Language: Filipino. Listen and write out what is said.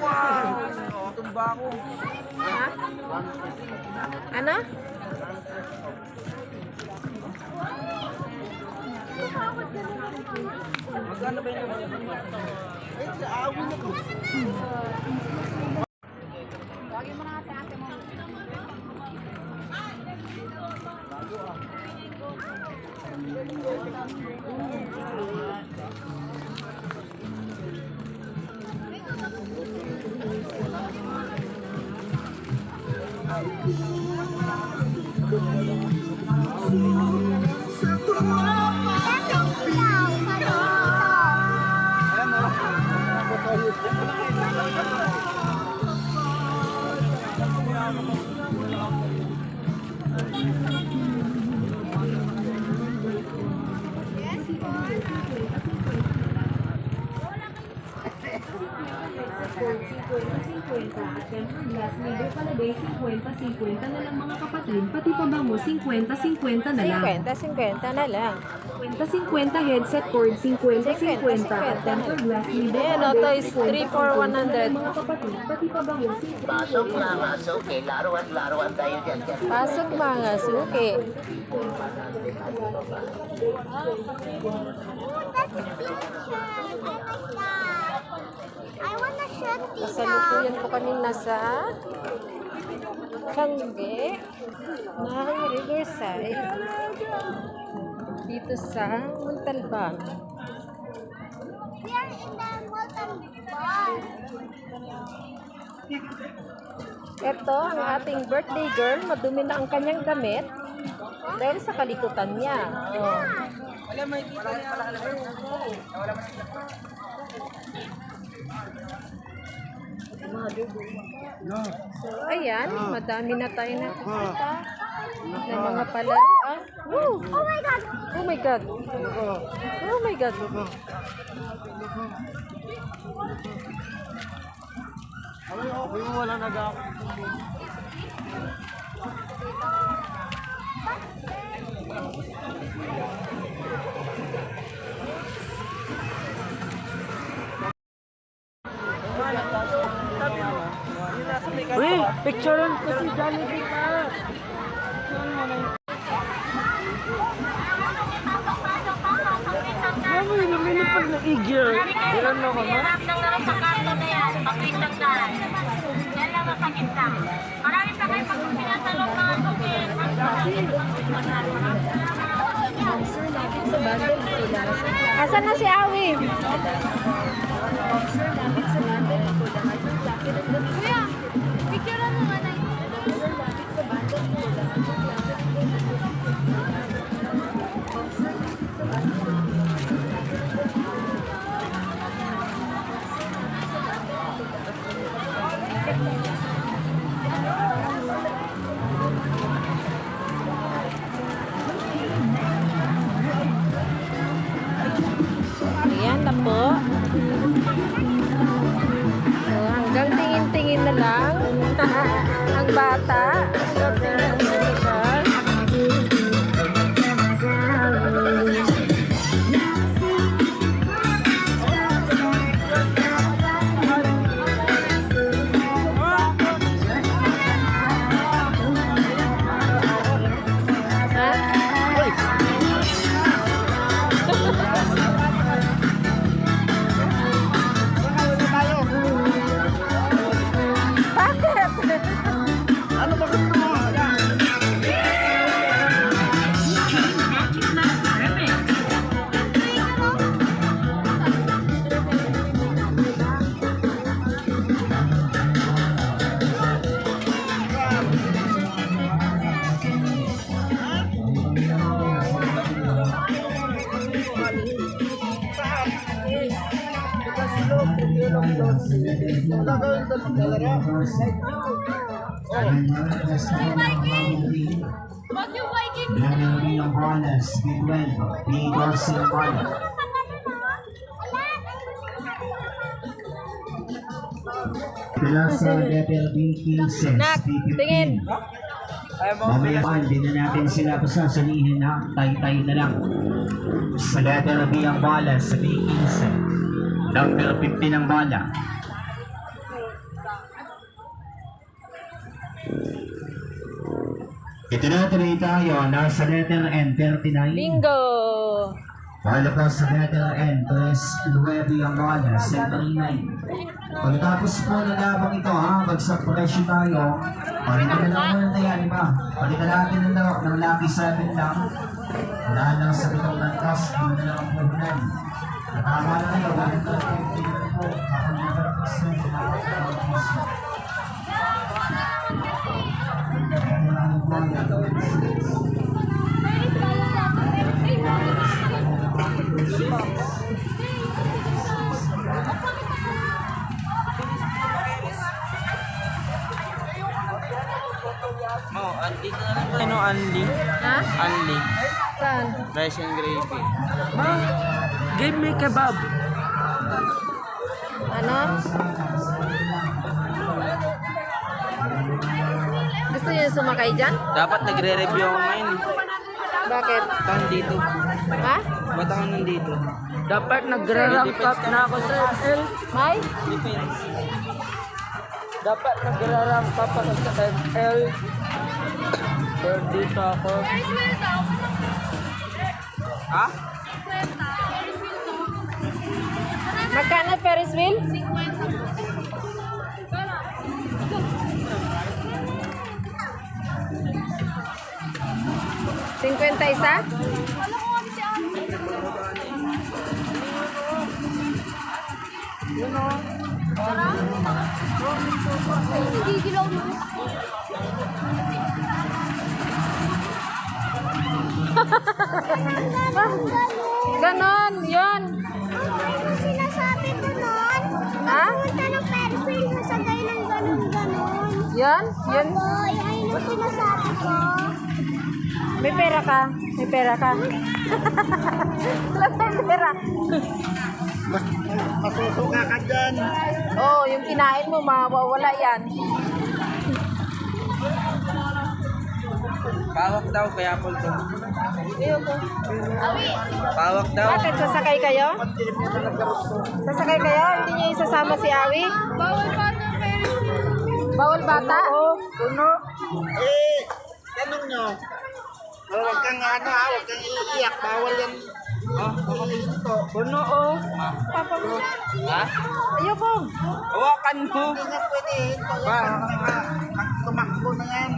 Wow! Tumba ko. Ha? Ano? Magkano ba yung ay, sa awin na po. Lagi mo na sa ate mo. At tempered glass libre palagay 50-50 na lang mga kapatid, pati pabango 50-50 na lang. 50 na lang. 50-50 headset cord 50-50 at tempered glass libre Ayan, palagay ito is 3 for 100. mga kapatid, pati pabango 50-50 Pasok mga suki, laruan tayo dyan. Pasok mga suki. I wanna shoot Tita. Kasalukuyan ko kanina sa Kangge ng Riverside dito sa Montalban. We are in the Molten Bar. Ito ang ating birthday girl. Madumi na ang kanyang damit dahil sa kalikutan niya. Oh. Wala may kita So, ayan, madami na tayo nakikita ng mga palaruan. Woo! Oh my God! Oh my God! Oh my God! wala nag Uy, picturean ko si Jollibee ka. Ano yun, namin pag na-igil. Ilan na ka na? Hirap ng laro sa kanto na yan, pag-click lang dyan. Yan lang ang pakita. Maraming pa kayo pag-pila sa loob mga tukin. Asan na si Awi? Kuya, picture mo nga na Ayan na po. So, hanggang tingin-tingin na lang ang bata. Hanggang tingin-tingin na siya. Ano ba gusto mo? Meron yung Rollins, Bigwell, Bigor Silvan. Pila sa level B15, Nak, tingin. Mamaya hindi na natin sila pasasalihin na tay-tay na lang. Sa letter B ang balance sa B15. Number 50 ng bola. Itinutuloy tayo nasa letter N, 39. Bingo! Bola po sa letter N, 3-9 ang bola, 79. Pagkatapos po ng labang ito, bagsak presyo tayo. Palitan na lang muna na yan, iba. Palitan natin ng lucky 7 lang. Wala lang sa bitong lantas, hindi na lang ang puhunan. Natama na kayo, dahil ito po, kapag nagpapasok, Dito na lang po. Ano, Anli? Ha? Anli. Saan? Rice and gravy. Give me kebab. Ano? Gusto niyo sumakay dyan? Dapat nagre-review ako ngayon. Bakit? Ba't ako nandito? Ha? Ba't ako nandito? Dapat nagre-rank up na ako sa ML. May? Depends. Dapat nagre-rank up ako sa ML. Pero dito ako. Ha? Magkano Ferris wheel? 51? Gigilaw mo. Ganon, yun. Ang sinasabi ko nun, Ha? punta ng Ferris wheel mo sa gay ng ganon-ganon. Yun? Yun? Opo, yan yung sinasabi ko. May pera ka? May pera ka? Wala tayong pera. Masusuka ka dyan. Oo, yung kinain mo, mawawala yan. Pawak daw, kaya po ito. Ayoko. Pawak daw. Bakit? Sasakay kayo? Sasakay kayo? Hindi niyo isasama si Awi? Bawal pa ng Ferris wheel. Bawal bata? Puno. Tanong nyo. Huwag kang ano ha, huwag kang iiyak. Bawal yan. Puno oh. Ha? Ayoko. Hawakan mo. Hindi nga pwede. Tumakbo na yan.